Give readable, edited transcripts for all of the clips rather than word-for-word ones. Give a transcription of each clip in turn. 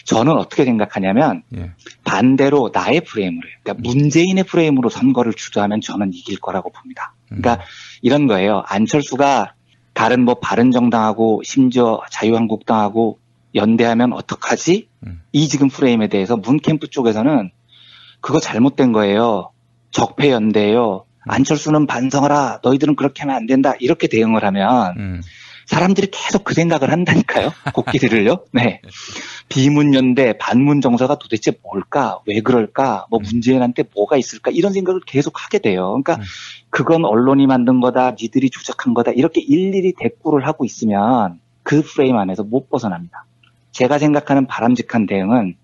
저는 어떻게 생각하냐면 예. 반대로 나의 프레임으로 해요. 그러니까 문재인의 프레임으로 선거를 주도하면 저는 이길 거라고 봅니다. 그러니까 이런 거예요. 안철수가 다른 뭐 바른정당하고 심지어 자유한국당하고 연대하면 어떡하지? 이 지금 프레임에 대해서 문 캠프 쪽에서는 그거 잘못된 거예요. 적폐 연대예요. 안철수는 반성하라. 너희들은 그렇게 하면 안 된다. 이렇게 대응을 하면 사람들이 계속 그 생각을 한다니까요. 곡기들을요. 네. 비문연대, 반문정서가 도대체 뭘까? 왜 그럴까? 뭐 문재인한테 뭐가 있을까? 이런 생각을 계속 하게 돼요. 그러니까 그건 언론이 만든 거다. 니들이 조작한 거다. 이렇게 일일이 대꾸를 하고 있으면 그 프레임 안에서 못 벗어납니다. 제가 생각하는 바람직한 대응은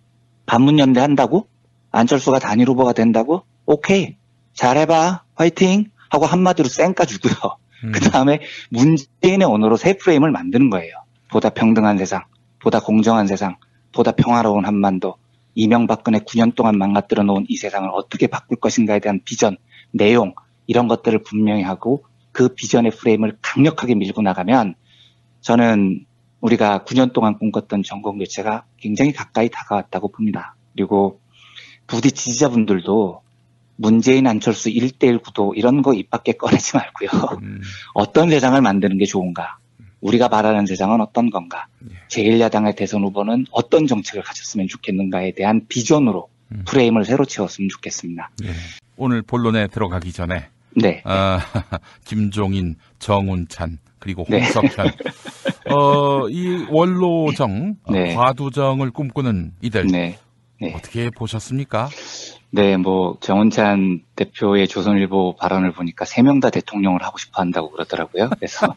반문연대 한다고? 안철수가 단일 후보가 된다고? 오케이. 잘해봐. 화이팅! 하고 한마디로 쌩까주고요. 그 다음에 문재인의 언어로 새 프레임을 만드는 거예요. 보다 평등한 세상, 보다 공정한 세상, 보다 평화로운 한반도, 이명박근혜 9년 동안 망가뜨려 놓은 이 세상을 어떻게 바꿀 것인가에 대한 비전, 내용 이런 것들을 분명히 하고 그 비전의 프레임을 강력하게 밀고 나가면 저는 우리가 9년 동안 꿈꿨던 정권 교체가 굉장히 가까이 다가왔다고 봅니다. 그리고 부디 지지자분들도 문재인 안철수 1대1 구도 이런 거 입 밖에 꺼내지 말고요. 어떤 세상을 만드는 게 좋은가? 우리가 바라는 세상은 어떤 건가? 제1야당의 대선 후보는 어떤 정책을 가졌으면 좋겠는가에 대한 비전으로 프레임을 새로 채웠으면 좋겠습니다. 예. 오늘 본론에 들어가기 전에 네. 김종인, 정운찬 그리고 네. 홍석현 이 원로정, 네. 과두정을 꿈꾸는 이들 네. 네. 어떻게 보셨습니까? 네, 뭐 정운찬 대표의 조선일보 발언을 보니까 3명 다 대통령을 하고 싶어 한다고 그러더라고요. 그래서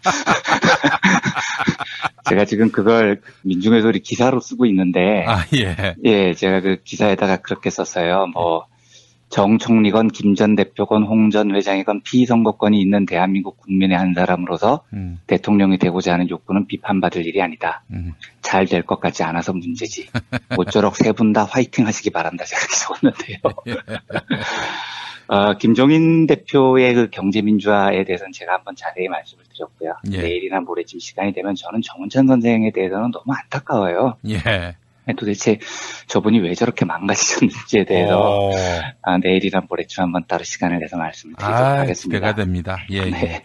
제가 지금 그걸 민중의 소리 기사로 쓰고 있는데 예, 제가 그 기사에다가 그렇게 썼어요. 뭐 정 총리건 김 전 대표건 홍 전 회장이건 피선거권이 있는 대한민국 국민의 한 사람으로서 대통령이 되고자 하는 욕구는 비판받을 일이 아니다. 잘 될 것 같지 않아서 문제지. 모쪼록 세 분 다 화이팅 하시기 바란다. 제가 적었는데요. 김종인 대표의 그 경제민주화에 대해서는 제가 한번 자세히 말씀을 드렸고요. 예. 내일이나 모레쯤 시간이 되면 저는 정운찬 선생에 대해서는 너무 안타까워요. 예. 도대체 저분이 왜 저렇게 망가지셨는지에 대해서 내일이나 모레쯤 한번 따로 시간을 내서 말씀을 드리도록 하겠습니다. 기대가 됩니다. 예. 네.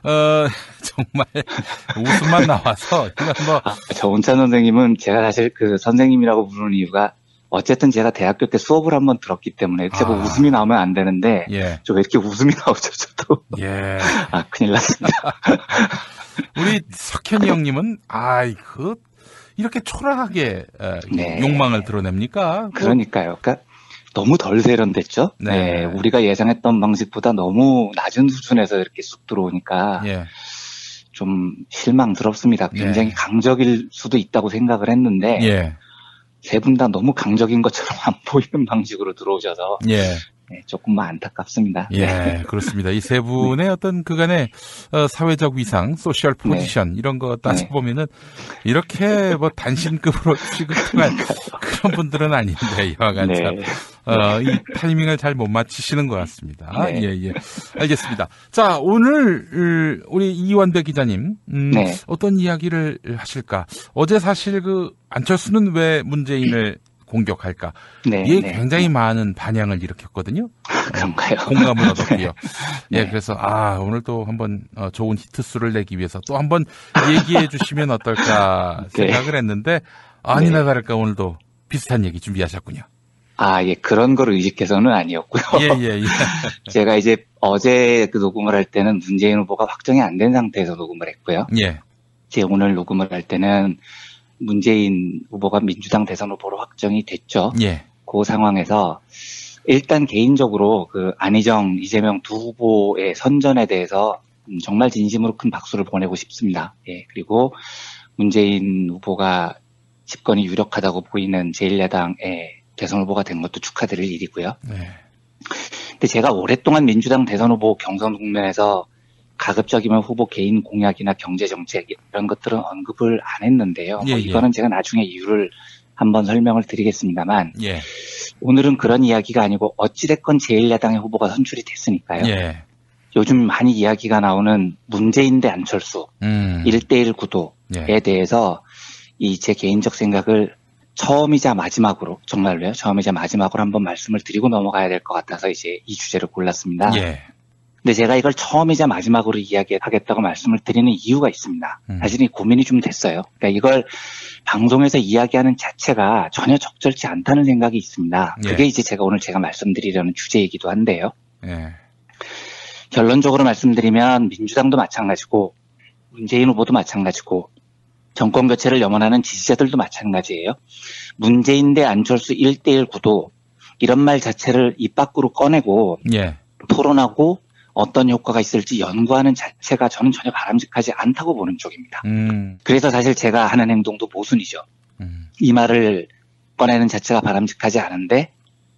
정말 웃음만 나와서 이건 뭐 정운찬 선생님은 제가 사실 그 선생님이라고 부르는 이유가 어쨌든 제가 대학교 때 수업을 한번 들었기 때문에 제가 웃음이 나오면 안 되는데 예. 저 왜 이렇게 웃음이 나오죠, 저도. 예. 큰일 났습니다. 우리 석현이 형님은 이렇게 초라하게 네. 욕망을 드러냅니까? 그러니까요. 그러니까 너무 덜 세련됐죠. 네. 우리가 예상했던 방식보다 너무 낮은 수준에서 이렇게 쑥 들어오니까 예. 좀 실망스럽습니다. 굉장히 강적일 수도 있다고 생각을 했는데 예. 세 분 다 너무 강적인 것처럼 안 보이는 방식으로 들어오셔서 조금만 안타깝습니다. 예, 그렇습니다. 이 세 분의 어떤 그간의 사회적 위상, 소셜 포지션 이런 거 따져보면은 이렇게 뭐 단신급으로 취급할 그런 분들은 아닌데 여하간 참 이 타이밍을 잘 못 맞추시는 것 같습니다. 예. 알겠습니다. 자, 오늘 우리 이완배 기자님 어떤 이야기를 하실까? 어제 사실 그 안철수는 왜 문재인을 공격할까? 이게 굉장히 많은 반향을 일으켰거든요. 그런가요? 공감을 얻었고요. 예, 그래서 오늘 또 한번 좋은 히트수를 내기 위해서 또 한번 얘기해 주시면 어떨까 생각을 했는데 아니나 다를까 오늘도 비슷한 얘기 준비하셨군요. 예, 그런 걸 의식해서는 아니었고요. 예. 제가 이제 어제 그 녹음을 할 때는 문재인 후보가 확정이 안 된 상태에서 녹음을 했고요. 예. 제 오늘 녹음을 할 때는 문재인 후보가 민주당 대선 후보로 확정이 됐죠. 예. 그 상황에서 일단 개인적으로 그 안희정, 이재명 두 후보의 선전에 대해서 정말 진심으로 큰 박수를 보내고 싶습니다. 예. 그리고 문재인 후보가 집권이 유력하다고 보이는 제1야당의 대선 후보가 된 것도 축하드릴 일이고요. 근데 제가 오랫동안 민주당 대선 후보 경선 국면에서 가급적이면 후보 개인 공약이나 경제정책 이런 것들은 언급을 안 했는데요. 이거는 제가 나중에 이유를 한번 설명을 드리겠습니다만 오늘은 그런 이야기가 아니고 어찌됐건 제1야당의 후보가 선출이 됐으니까요. 요즘 많이 이야기가 나오는 문재인 대 안철수 1대1 구도에 대해서 이 제 개인적 생각을 처음이자 마지막으로, 정말로요, 처음이자 마지막으로 한번 말씀을 드리고 넘어가야 될 것 같아서 이제 이 주제를 골랐습니다. 예. 근데 제가 이걸 처음이자 마지막으로 이야기하겠다고 말씀을 드리는 이유가 있습니다. 사실 이 고민이 좀 됐어요. 그러니까 이걸 방송에서 이야기하는 자체가 전혀 적절치 않다는 생각이 있습니다. 예. 그게 이제 오늘 제가 말씀드리려는 주제이기도 한데요. 예. 결론적으로 말씀드리면 민주당도 마찬가지고 문재인 후보도 마찬가지고 정권 교체를 염원하는 지지자들도 마찬가지예요. 문재인 대 안철수 1대1 구도, 이런 말 자체를 입 밖으로 꺼내고 예. 토론하고 어떤 효과가 있을지 연구하는 자체가 저는 전혀 바람직하지 않다고 보는 쪽입니다. 그래서 사실 제가 하는 행동도 모순이죠. 이 말을 꺼내는 자체가 바람직하지 않은데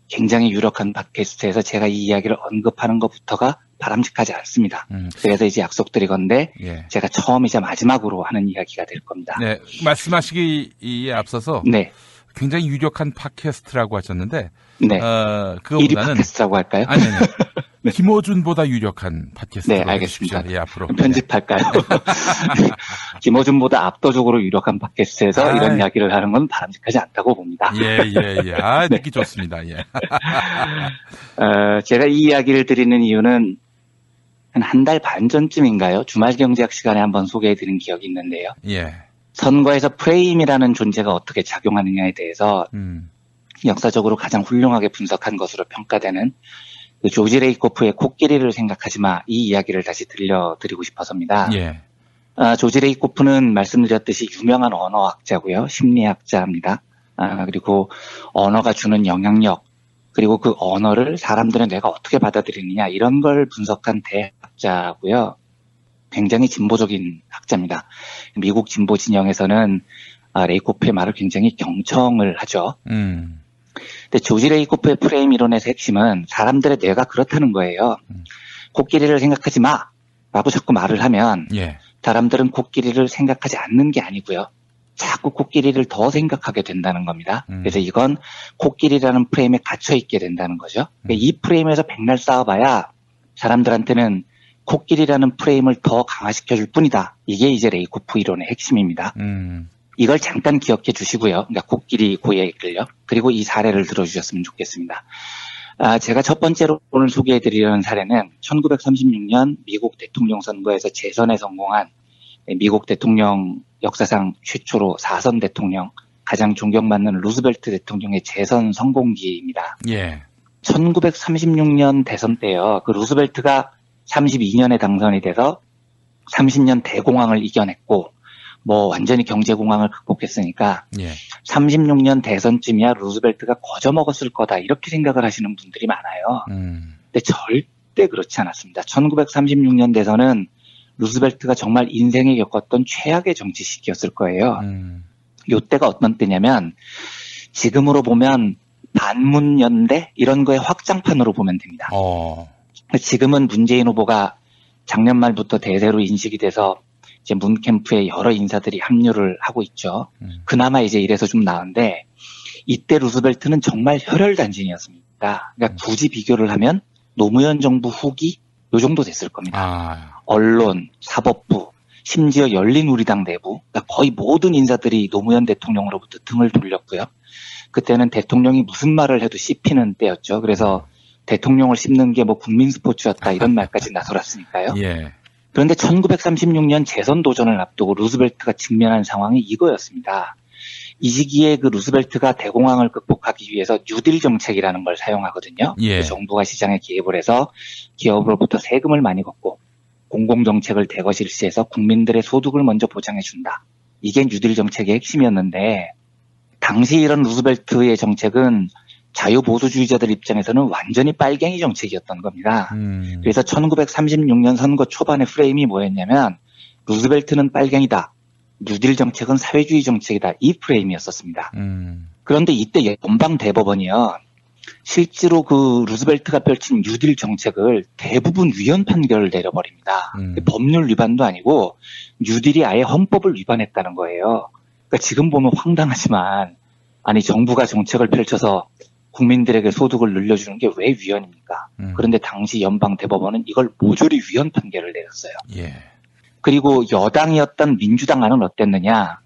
굉장히 유력한 팟캐스트에서 제가 이 이야기를 언급하는 것부터가 바람직하지 않습니다. 그래서 이제 약속드리건데 예. 제가 처음이자 마지막으로 하는 이야기가 될 겁니다. 네, 말씀하시기에 앞서서 네. 굉장히 유력한 팟캐스트라고 하셨는데 네. 1위 그거보다는 팟캐스트라고 할까요? 아니. 네. 김어준보다 유력한 팟캐스트로 네, 알겠습니다. 해주십시오. 예, 앞으로 편집할까요? 김어준보다 압도적으로 유력한 팟캐스트에서 이런 이야기를 하는 건 바람직하지 않다고 봅니다. 예. 아, 듣기 좋습니다. 예. 제가 이 이야기를 드리는 이유는 한 달 반 전쯤인가요? 주말 경제학 시간에 한번 소개해드린 기억이 있는데요. 예. 선거에서 프레임이라는 존재가 어떻게 작용하느냐에 대해서 역사적으로 가장 훌륭하게 분석한 것으로 평가되는 그 조지 레이코프의 코끼리를 생각하지 마, 이 이야기를 다시 들려드리고 싶어서입니다. 예. 조지 레이코프는 말씀드렸듯이 유명한 언어학자고요. 심리학자입니다. 그리고 언어가 주는 영향력, 그리고 그 언어를 사람들의 뇌가 어떻게 받아들이느냐, 이런 걸 분석한 대학자고요. 굉장히 진보적인 학자입니다. 미국 진보 진영에서는 레이코프의 말을 굉장히 경청을 하죠. 근데 조지 레이코프의 프레임 이론의 핵심은 사람들의 뇌가 그렇다는 거예요. 코끼리를 생각하지 마! 라고 자꾸 말을 하면 예. 사람들은 코끼리를 생각하지 않는 게 아니고요. 자꾸 코끼리를 더 생각하게 된다는 겁니다. 그래서 이건 코끼리라는 프레임에 갇혀있게 된다는 거죠. 그러니까 이 프레임에서 백날 싸워봐야 사람들한테는 코끼리라는 프레임을 더 강화시켜줄 뿐이다. 이게 이제 레이코프 이론의 핵심입니다. 이걸 잠깐 기억해 주시고요. 그러니까 코끼리 고얘기를요. 그리고 이 사례를 들어주셨으면 좋겠습니다. 제가 첫 번째로 오늘 소개해드리려는 사례는 1936년 미국 대통령 선거에서 재선에 성공한 미국 대통령 역사상 최초로 4선 대통령, 가장 존경받는 루즈벨트 대통령의 재선 성공기입니다. 예. 1936년 대선 때요. 그 루즈벨트가 32년에 당선이 돼서 30년 대공황을 이겨냈고 뭐 완전히 경제공황을 극복했으니까 예. 36년 대선쯤이야 루즈벨트가 거저먹었을 거다, 이렇게 생각을 하시는 분들이 많아요. 근데 절대 그렇지 않았습니다. 1936년 대선은 루즈벨트가 정말 인생에 겪었던 최악의 정치 시기였을 거예요. 요때가 어떤 때냐면 지금으로 보면 반문연대 이런 거의 확장판으로 보면 됩니다. 지금은 문재인 후보가 작년 말부터 대세로 인식이 돼서 이제 문 캠프에 여러 인사들이 합류를 하고 있죠. 그나마 이제 이래서 좀 나은데 이때 루즈벨트는 정말 혈혈단신이었습니다. 그러니까 굳이 비교를 하면 노무현 정부 후기 요 정도 됐을 겁니다. 언론, 사법부, 심지어 열린우리당 내부, 그러니까 거의 모든 인사들이 노무현 대통령으로부터 등을 돌렸고요. 그때는 대통령이 무슨 말을 해도 씹히는 때였죠. 그래서 대통령을 씹는 게 뭐 국민 스포츠였다, 이런 말까지 나돌았으니까요. 예. 그런데 1936년 재선 도전을 앞두고 루즈벨트가 직면한 상황이 이거였습니다. 이 시기에 그 루즈벨트가 대공황을 극복하기 위해서 뉴딜 정책이라는 걸 사용하거든요. 예. 정부가 시장에 개입을 해서 기업으로부터 세금을 많이 걷고 공공정책을 대거 실시해서 국민들의 소득을 먼저 보장해준다. 이게 뉴딜 정책의 핵심이었는데 당시 이런 루즈벨트의 정책은 자유보수주의자들 입장에서는 완전히 빨갱이 정책이었던 겁니다. 그래서 1936년 선거 초반의 프레임이 뭐였냐면 루즈벨트는 빨갱이다, 뉴딜 정책은 사회주의 정책이다, 이 프레임이었었습니다. 그런데 이때 연방대법원이요, 실제로 그 루즈벨트가 펼친 뉴딜 정책을 대부분 위헌 판결을 내려버립니다. 법률 위반도 아니고 뉴딜이 아예 헌법을 위반했다는 거예요. 그러니까 지금 보면 황당하지만 아니 정부가 정책을 펼쳐서 국민들에게 소득을 늘려주는 게 왜 위헌입니까? 그런데 당시 연방대법원은 이걸 모조리 위헌 판결을 내렸어요. 예. 그리고 여당이었던 민주당안은 어땠느냐?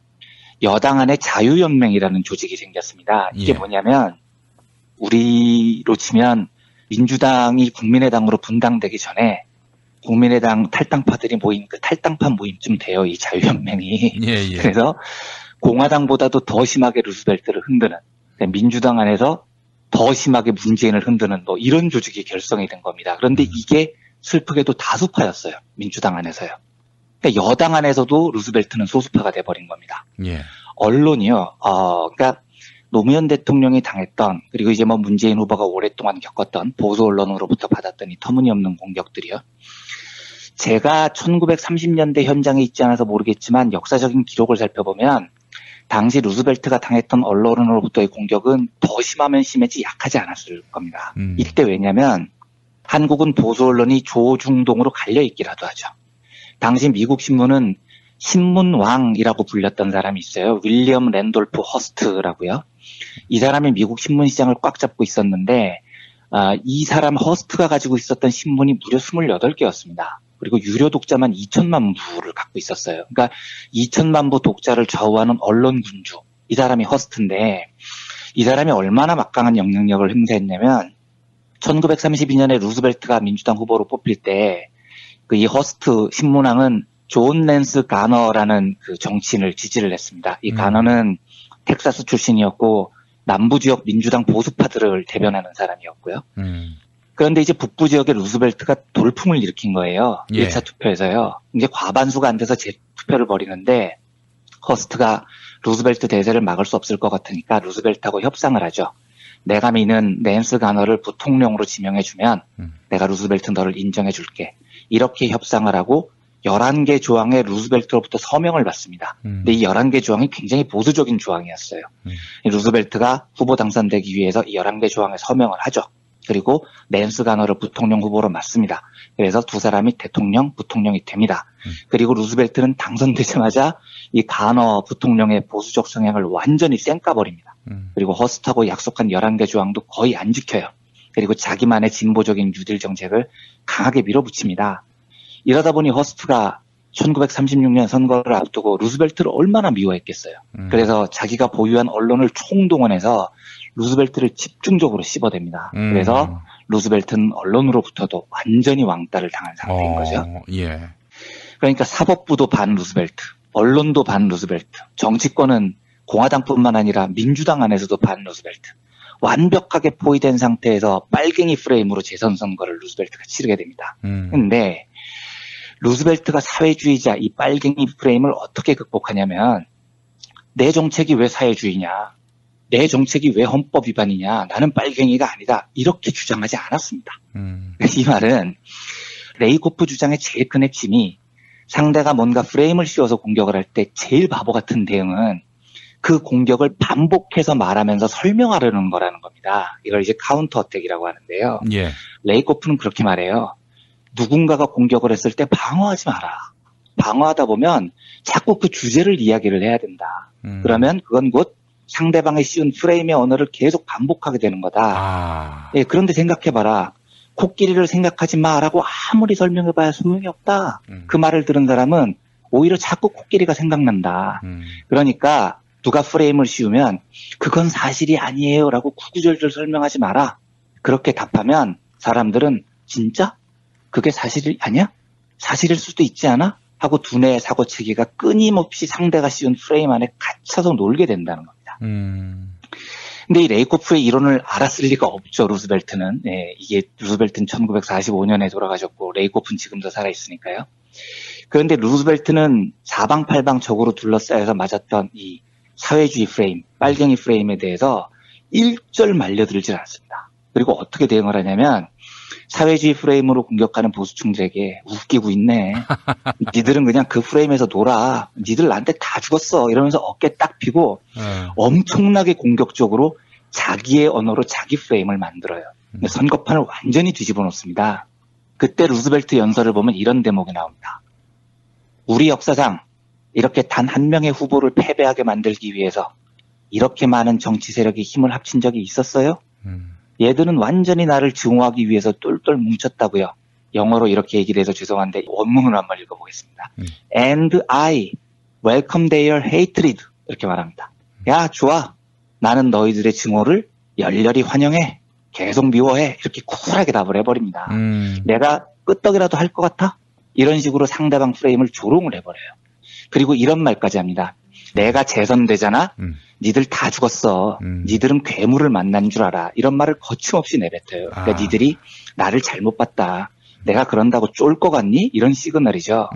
여당 안에 자유연맹이라는 조직이 생겼습니다. 이게 예. 뭐냐면 우리로 치면 민주당이 국민의당으로 분당되기 전에 국민의당 탈당파들이 모인 그 탈당파 모임쯤 돼요. 이 자유연맹이. 예, 예. 그래서 공화당보다도 더 심하게 루스벨트를 흔드는, 민주당 안에서 더 심하게 문재인을 흔드는 뭐 이런 조직이 결성이 된 겁니다. 그런데 이게 슬프게도 다수파였어요. 민주당 안에서요. 그러니까 여당 안에서도 루스벨트는 소수파가 돼버린 겁니다. 예. 언론이요. 그러니까 노무현 대통령이 당했던, 그리고 이제 뭐 문재인 후보가 오랫동안 겪었던 보수 언론으로부터 받았던 이 터무니없는 공격들이요. 제가 1930년대 현장에 있지 않아서 모르겠지만 역사적인 기록을 살펴보면 당시 루스벨트가 당했던 언론으로부터의 공격은 더 심하면 심했지 약하지 않았을 겁니다. 이때 왜냐면 한국은 보수 언론이 조중동으로 갈려있기라도 하죠. 당시 미국 신문은 신문왕이라고 불렸던 사람이 있어요. 윌리엄 랜돌프 허스트라고요. 이 사람이 미국 신문 시장을 꽉 잡고 있었는데 이 사람 허스트가 가지고 있었던 신문이 무려 28개였습니다. 그리고 유료 독자만 2천만 부를 갖고 있었어요. 그러니까 2천만 부 독자를 좌우하는 언론 군주. 이 사람이 허스트인데 이 사람이 얼마나 막강한 영향력을 행사했냐면 1932년에 루스벨트가 민주당 후보로 뽑힐 때 그 이 허스트 신문왕은 존 랜스 가너라는 그 정치인을 지지를 했습니다. 이 가너는 텍사스 출신이었고 남부 지역 민주당 보수파들을 대변하는 사람이었고요. 그런데 이제 북부 지역에 루스벨트가 돌풍을 일으킨 거예요. 예. 1차 투표에서요. 이제 과반수가 안 돼서 재투표를 벌이는데 허스트가 루스벨트 대세를 막을 수 없을 것 같으니까 루스벨트하고 협상을 하죠. 내가 미는 낸스 가너를 부통령으로 지명해주면 내가 루스벨트 너를 인정해줄게. 이렇게 협상을 하고 11개 조항에 루스벨트로부터 서명을 받습니다. 근데 이 11개 조항이 굉장히 보수적인 조항이었어요. 루스벨트가 후보 당선되기 위해서 이 11개 조항에 서명을 하죠. 그리고 낸스 가너를 부통령 후보로 맞습니다. 그래서 두 사람이 대통령, 부통령이 됩니다. 그리고 루스벨트는 당선되자마자 이 가너 부통령의 보수적 성향을 완전히 쌩까버립니다. 그리고 허스트하고 약속한 11개 조항도 거의 안 지켜요. 그리고 자기만의 진보적인 뉴딜 정책을 강하게 밀어붙입니다. 이러다 보니 허스트가 1936년 선거를 앞두고 루스벨트를 얼마나 미워했겠어요. 그래서 자기가 보유한 언론을 총동원해서 루스벨트를 집중적으로 씹어댑니다. 그래서 루스벨트는 언론으로부터도 완전히 왕따를 당한 상태인 거죠. 예. 그러니까 사법부도 반 루스벨트, 언론도 반 루스벨트, 정치권은 공화당뿐만 아니라 민주당 안에서도 반 루스벨트. 완벽하게 포위된 상태에서 빨갱이 프레임으로 재선 선거를 루스벨트가 치르게 됩니다. 근데 루스벨트가 사회주의자 이 빨갱이 프레임을 어떻게 극복하냐면 내 정책이 왜 사회주의냐, 내 정책이 왜 헌법 위반이냐, 나는 빨갱이가 아니다 이렇게 주장하지 않았습니다. 이 말은 레이코프 주장의 제일 큰 핵심이 상대가 뭔가 프레임을 씌워서 공격을 할 때 제일 바보 같은 대응은 그 공격을 반복해서 말하면서 설명하려는 거라는 겁니다. 이걸 이제 카운터 어택이라고 하는데요. 예. 레이코프는 그렇게 말해요. 누군가가 공격을 했을 때 방어하지 마라. 방어하다 보면 자꾸 그 주제를 이야기를 해야 된다. 그러면 그건 곧 상대방이 씌운 프레임의 언어를 계속 반복하게 되는 거다. 예, 그런데 생각해봐라. 코끼리를 생각하지 마라고 아무리 설명해봐야 소용이 없다. 그 말을 들은 사람은 오히려 자꾸 코끼리가 생각난다. 그러니까 누가 프레임을 씌우면 그건 사실이 아니에요라고 구구절절 설명하지 마라. 그렇게 답하면 사람들은 진짜? 그게 사실이 아니야? 사실일 수도 있지 않아? 하고 두뇌의 사고체계가 끊임없이 상대가 씌운 프레임 안에 갇혀서 놀게 된다는 겁니다. 근데 이 레이코프의 이론을 알았을 리가 없죠, 루스벨트는. 네, 이게 루스벨트는 1945년에 돌아가셨고 레이코프는 지금도 살아있으니까요. 그런데 루스벨트는 사방팔방적으로 둘러싸여서 맞았던 이 사회주의 프레임, 빨갱이 프레임에 대해서 일절 말려들질 않습니다. 그리고 어떻게 대응을 하냐면 사회주의 프레임으로 공격하는 보수층들에게 웃기고 있네. 니들은 그냥 그 프레임에서 놀아. 니들 나한테 다 죽었어. 이러면서 어깨 딱 펴고 엄청나게 공격적으로 자기의 언어로 자기 프레임을 만들어요. 선거판을 완전히 뒤집어 놓습니다. 그때 루스벨트 연설을 보면 이런 대목이 나옵니다. 우리 역사상 이렇게 단 한 명의 후보를 패배하게 만들기 위해서 이렇게 많은 정치 세력이 힘을 합친 적이 있었어요? 얘들은 완전히 나를 증오하기 위해서 똘똘 뭉쳤다고요. 영어로 이렇게 얘기를 해서 죄송한데 원문을 한번 읽어보겠습니다. And I welcome their hatred. 이렇게 말합니다. 야, 좋아. 나는 너희들의 증오를 열렬히 환영해. 계속 미워해. 이렇게 쿨하게 답을 해버립니다. 내가 끄떡이라도 할 것 같아? 이런 식으로 상대방 프레임을 조롱을 해버려요. 그리고 이런 말까지 합니다. 내가 재선되잖아? 니들 다 죽었어. 니들은 괴물을 만난 줄 알아. 이런 말을 거침없이 내뱉어요. 그러니까 니들이 나를 잘못 봤다. 내가 그런다고 쫄 것 같니? 이런 시그널이죠.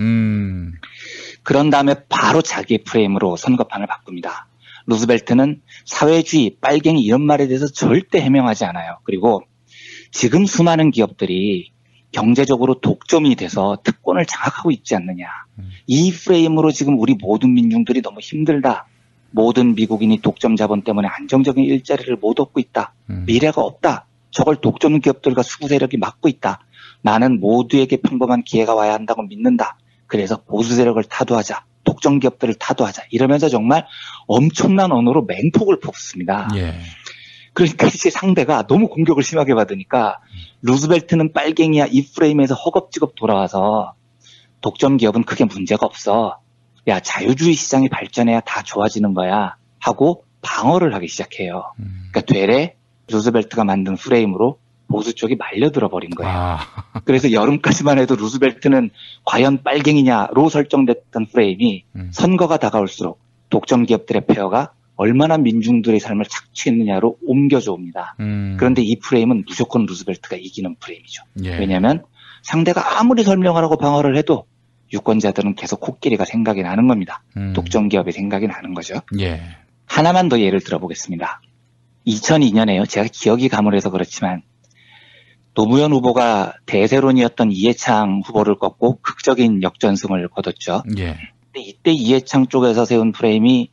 그런 다음에 바로 자기의 프레임으로 선거판을 바꿉니다. 루즈벨트는 사회주의, 빨갱이 이런 말에 대해서 절대 해명하지 않아요. 그리고 지금 수많은 기업들이 경제적으로 독점이 돼서 특권을 장악하고 있지 않느냐. 이 프레임으로 지금 우리 모든 민중들이 너무 힘들다. 모든 미국인이 독점 자본 때문에 안정적인 일자리를 못 얻고 있다. 미래가 없다. 저걸 독점 기업들과 수구 세력이 막고 있다. 나는 모두에게 평범한 기회가 와야 한다고 믿는다. 그래서 보수 세력을 타도하자. 독점 기업들을 타도하자. 이러면서 정말 엄청난 언어로 맹폭을 퍼붓습니다. 예. 그러니까 이제 상대가 너무 공격을 심하게 받으니까 루즈벨트는 빨갱이야 이 프레임에서 허겁지겁 돌아와서 독점 기업은 크게 문제가 없어. 야, 자유주의 시장이 발전해야 다 좋아지는 거야 하고 방어를 하기 시작해요. 그러니까 되레 루즈벨트가 만든 프레임으로 보수 쪽이 말려들어 버린 거예요. 그래서 여름까지만 해도 루즈벨트는 과연 빨갱이냐로 설정됐던 프레임이 선거가 다가올수록 독점 기업들의 폐허가 얼마나 민중들의 삶을 착취했느냐로 옮겨져 옵니다. 그런데 이 프레임은 무조건 루즈벨트가 이기는 프레임이죠. 예. 왜냐하면 상대가 아무리 설명하라고 방어를 해도 유권자들은 계속 코끼리가 생각이 나는 겁니다. 독점 기업의 생각이 나는 거죠. 예. 하나만 더 예를 들어보겠습니다. 2002년에요. 제가 기억이 가물해서 그렇지만 노무현 후보가 대세론이었던 이해창 후보를 꺾고 극적인 역전승을 거뒀죠. 예. 근데 이때 이해창 쪽에서 세운 프레임이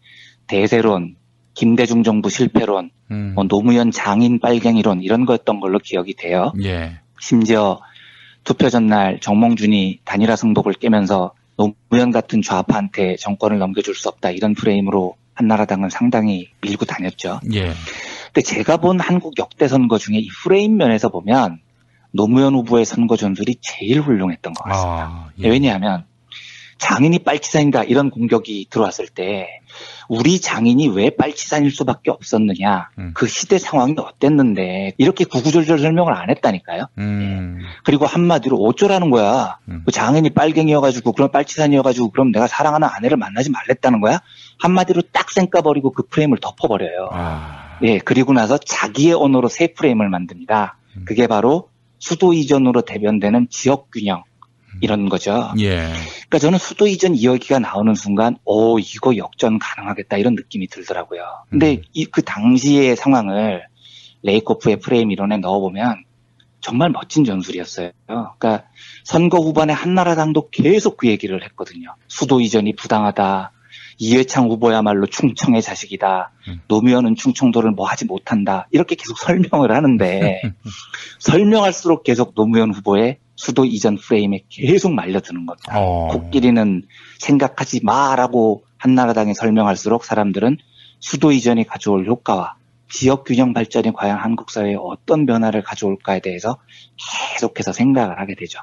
대세론, 김대중 정부 실패론, 노무현 장인 빨갱이론 이런 거였던 걸로 기억이 돼요. 예. 심지어 투표 전날 정몽준이 단일화 승복을 깨면서 노무현 같은 좌파한테 정권을 넘겨줄 수 없다 이런 프레임으로 한나라당은 상당히 밀고 다녔죠. 예. 근데 제가 본 한국 역대 선거 중에 이 프레임 면에서 보면 노무현 후보의 선거 전술이 제일 훌륭했던 것 같습니다. 예. 왜냐하면 장인이 빨치산이다 이런 공격이 들어왔을 때 우리 장인이 왜 빨치산일 수밖에 없었느냐 그 시대 상황이 어땠는데 이렇게 구구절절 설명을 안 했다니까요. 그리고 한마디로 어쩌라는 거야. 그 장인이 빨갱이여가지고 그럼 빨치산이어가지고 그럼 내가 사랑하는 아내를 만나지 말랬다는 거야. 한마디로 딱 쌩까버리고 그 프레임을 덮어버려요. 예, 그리고 나서 자기의 언어로 새 프레임을 만듭니다. 그게 바로 수도 이전으로 대변되는 지역 균형 이런 거죠. 예. 그러니까 저는 수도 이전 이야기가 나오는 순간, 이거 역전 가능하겠다 이런 느낌이 들더라고요. 근데 그 당시의 상황을 레이코프의 프레임 이론에 넣어보면 정말 멋진 전술이었어요. 그러니까 선거 후반에 한나라당도 계속 그 얘기를 했거든요. 수도 이전이 부당하다. 이회창 후보야말로 충청의 자식이다. 노무현은 충청도를 뭐 하지 못한다. 이렇게 계속 설명을 하는데 설명할수록 계속 노무현 후보의 수도 이전 프레임에 계속 말려드는 겁니다. 코끼리는 생각하지 마라고 한나라당이 설명할수록 사람들은 수도 이전이 가져올 효과와 지역 균형 발전이 과연 한국 사회에 어떤 변화를 가져올까에 대해서 계속해서 생각을 하게 되죠.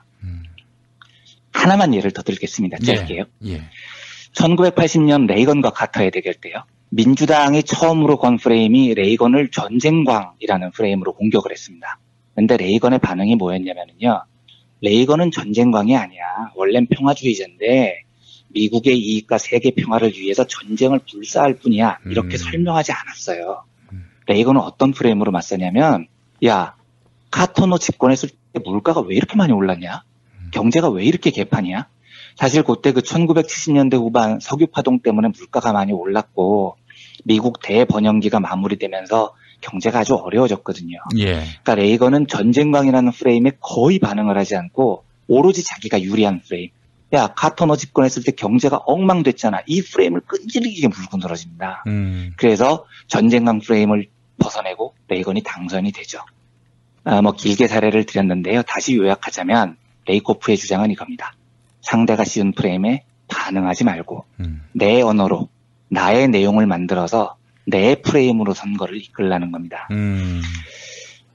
하나만 예를 더 들겠습니다. 짧게요. 예. 1980년 레이건과 카터의 대결 때요. 민주당이 처음으로 건 프레임이 레이건을 전쟁광이라는 프레임으로 공격을 했습니다. 그런데 레이건의 반응이 뭐였냐면요. 레이건은 전쟁광이 아니야. 원래는 평화주의자인데 미국의 이익과 세계 평화를 위해서 전쟁을 불사할 뿐이야. 이렇게 설명하지 않았어요. 레이건은 어떤 프레임으로 맞서냐면 야, 카터 너 집권했을 때 물가가 왜 이렇게 많이 올랐냐? 경제가 왜 이렇게 개판이야? 사실 그때 그 1970년대 후반 석유 파동 때문에 물가가 많이 올랐고 미국 대번영기가 마무리되면서 경제가 아주 어려워졌거든요. 예. 그러니까 레이건은 전쟁광이라는 프레임에 거의 반응을 하지 않고 오로지 자기가 유리한 프레임. 야, 카터 너 집권했을 때 경제가 엉망됐잖아. 이 프레임을 끈질기게 물고 늘어집니다. 그래서 전쟁광 프레임을 벗어내고 레이건이 당선이 되죠. 뭐 길게 사례를 드렸는데요. 다시 요약하자면 레이코프의 주장은 이겁니다. 상대가 씌운 프레임에 반응하지 말고 내 언어로 나의 내용을 만들어서 내 프레임으로 선거를 이끌라는 겁니다.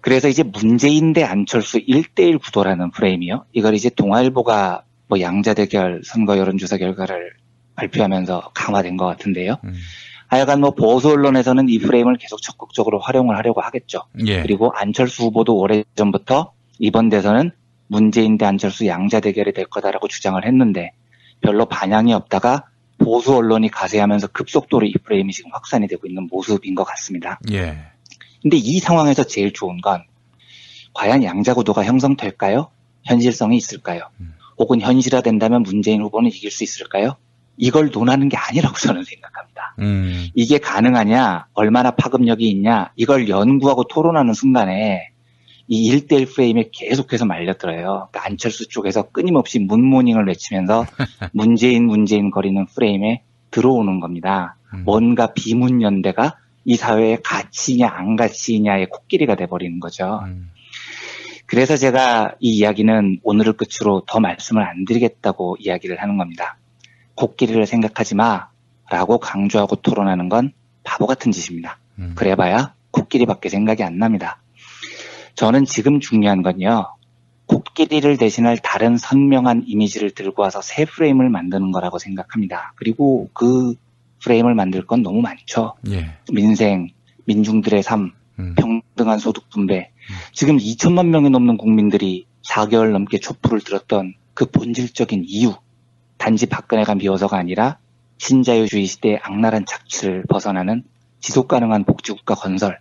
그래서 이제 문재인 대 안철수 1대1 구도라는 프레임이요. 이걸 이제 동아일보가 뭐 양자대결 선거 여론조사 결과를 발표하면서 강화된 것 같은데요. 하여간 뭐 보수 언론에서는 이 프레임을 계속 적극적으로 활용을 하려고 하겠죠. 예. 그리고 안철수 후보도 오래전부터 이번 대선은 문재인 대 안철수 양자 대결이 될 거다라고 주장을 했는데 별로 반향이 없다가 보수 언론이 가세하면서 급속도로 이 프레임이 지금 확산이 되고 있는 모습인 것 같습니다. 예. 근데 이 상황에서 제일 좋은 건 과연 양자 구도가 형성될까요? 현실성이 있을까요? 혹은 현실화된다면 문재인 후보는 이길 수 있을까요? 이걸 논하는 게 아니라고 저는 생각합니다. 이게 가능하냐, 얼마나 파급력이 있냐, 이걸 연구하고 토론하는 순간에 이 1대1 프레임에 계속해서 말려들어요. 그러니까 안철수 쪽에서 끊임없이 문모닝을 외치면서 문재인 거리는 프레임에 들어오는 겁니다. 뭔가 비문연대가 이 사회의 가치냐 안 가치냐의 코끼리가 돼버리는 거죠. 그래서 제가 이 이야기는 오늘을 끝으로 더 말씀을 안 드리겠다고 이야기를 하는 겁니다. 코끼리를 생각하지 마라고 강조하고 토론하는 건 바보 같은 짓입니다. 그래봐야 코끼리밖에 생각이 안 납니다. 저는 지금 중요한 건요. 코끼리를 대신할 다른 선명한 이미지를 들고 와서 새 프레임을 만드는 거라고 생각합니다. 그리고 그 프레임을 만들 건 너무 많죠. 예. 민생, 민중들의 삶, 평등한 소득 분배. 지금 2천만 명이 넘는 국민들이 4개월 넘게 촛불을 들었던 그 본질적인 이유. 단지 박근혜가 미워서가 아니라 신자유주의 시대의 악랄한 착취를 벗어나는 지속가능한 복지국가 건설,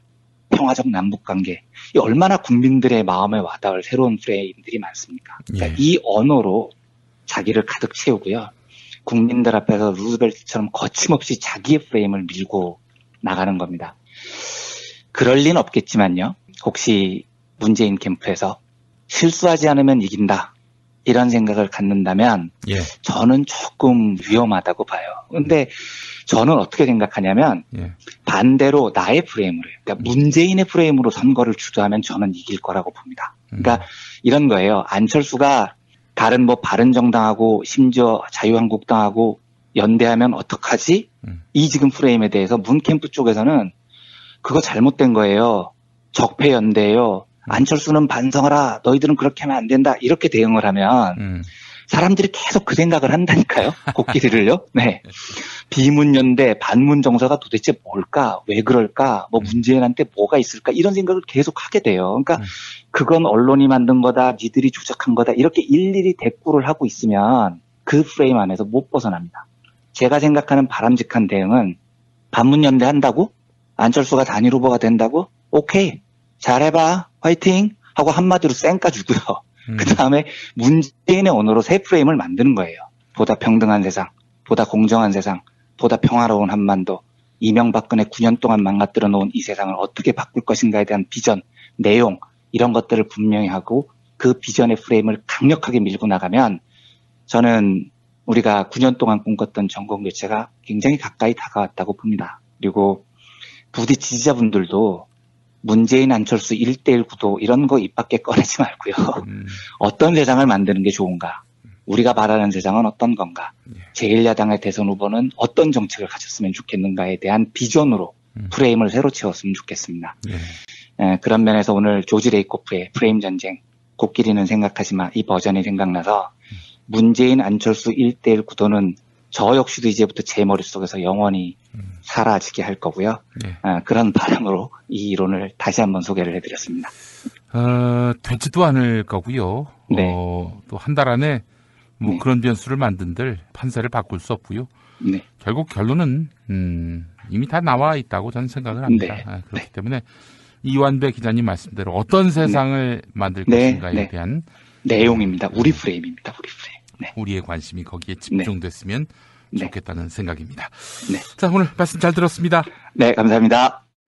평화적 남북관계. 이 얼마나 국민들의 마음에 와닿을 새로운 프레임들이 많습니까? 그러니까 예. 이 언어로 자기를 가득 채우고요. 국민들 앞에서 루즈벨트처럼 거침없이 자기의 프레임을 밀고 나가는 겁니다. 그럴 리는 없겠지만요. 혹시 문재인 캠프에서 실수하지 않으면 이긴다. 이런 생각을 갖는다면 예. 저는 조금 위험하다고 봐요. 근데 저는 어떻게 생각하냐면 예. 반대로 나의 프레임으로, 그러니까 문재인의 프레임으로 선거를 주도하면 저는 이길 거라고 봅니다. 그러니까 이런 거예요. 안철수가 다른 뭐 바른정당하고 심지어 자유한국당하고 연대하면 어떡하지? 이 지금 프레임에 대해서 문 캠프 쪽에서는 그거 잘못된 거예요. 적폐 연대예요. 안철수는 반성하라. 너희들은 그렇게 하면 안 된다. 이렇게 대응을 하면 사람들이 계속 그 생각을 한다니까요. 코끼리를요. 네. 비문연대, 반문정서가 도대체 뭘까? 왜 그럴까? 뭐 문재인한테 뭐가 있을까? 이런 생각을 계속 하게 돼요. 그러니까 그건 언론이 만든 거다. 니들이 조작한 거다. 이렇게 일일이 대꾸를 하고 있으면 그 프레임 안에서 못 벗어납니다. 제가 생각하는 바람직한 대응은 반문연대 한다고? 안철수가 단일 후보가 된다고? 오케이. 잘해봐. 화이팅! 하고 한마디로 쌩까주고요. 그 다음에 문재인의 언어로 새 프레임을 만드는 거예요. 보다 평등한 세상, 보다 공정한 세상, 보다 평화로운 한반도, 이명박근혜 9년 동안 망가뜨려 놓은 이 세상을 어떻게 바꿀 것인가에 대한 비전, 내용, 이런 것들을 분명히 하고 그 비전의 프레임을 강력하게 밀고 나가면 저는 우리가 9년 동안 꿈꿨던 정권교체가 굉장히 가까이 다가왔다고 봅니다. 그리고 부디 지지자분들도 문재인 안철수 1대1 구도 이런 거 입 밖에 꺼내지 말고요. 어떤 세상을 만드는 게 좋은가? 우리가 바라는 세상은 어떤 건가? 제1야당의 대선 후보는 어떤 정책을 가졌으면 좋겠는가에 대한 비전으로 프레임을 새로 채웠으면 좋겠습니다. 그런 면에서 오늘 조지 레이코프의 프레임 전쟁, 코끼리는 생각하지 마, 이 버전이 생각나서 문재인 안철수 1대1 구도는 저 역시도 이제부터 제 머릿속에서 영원히 사라지게 할 거고요. 그런 바람으로 이 이론을 다시 한번 소개를 해드렸습니다. 되지도 않을 거고요. 네. 또 한 달 안에 뭐 네. 그런 변수를 만든들 판세를 바꿀 수 없고요. 네. 결국 결론은 이미 다 나와 있다고 저는 생각을 합니다. 네. 그렇기 때문에 이완배 기자님 말씀대로 어떤 세상을 만들 것인가에 대한 내용입니다. 우리 프레임입니다. 우리 프레임. 네. 우리의 관심이 거기에 집중됐으면 좋겠다는 생각입니다. 네. 자, 오늘 말씀 잘 들었습니다. 네, 감사합니다.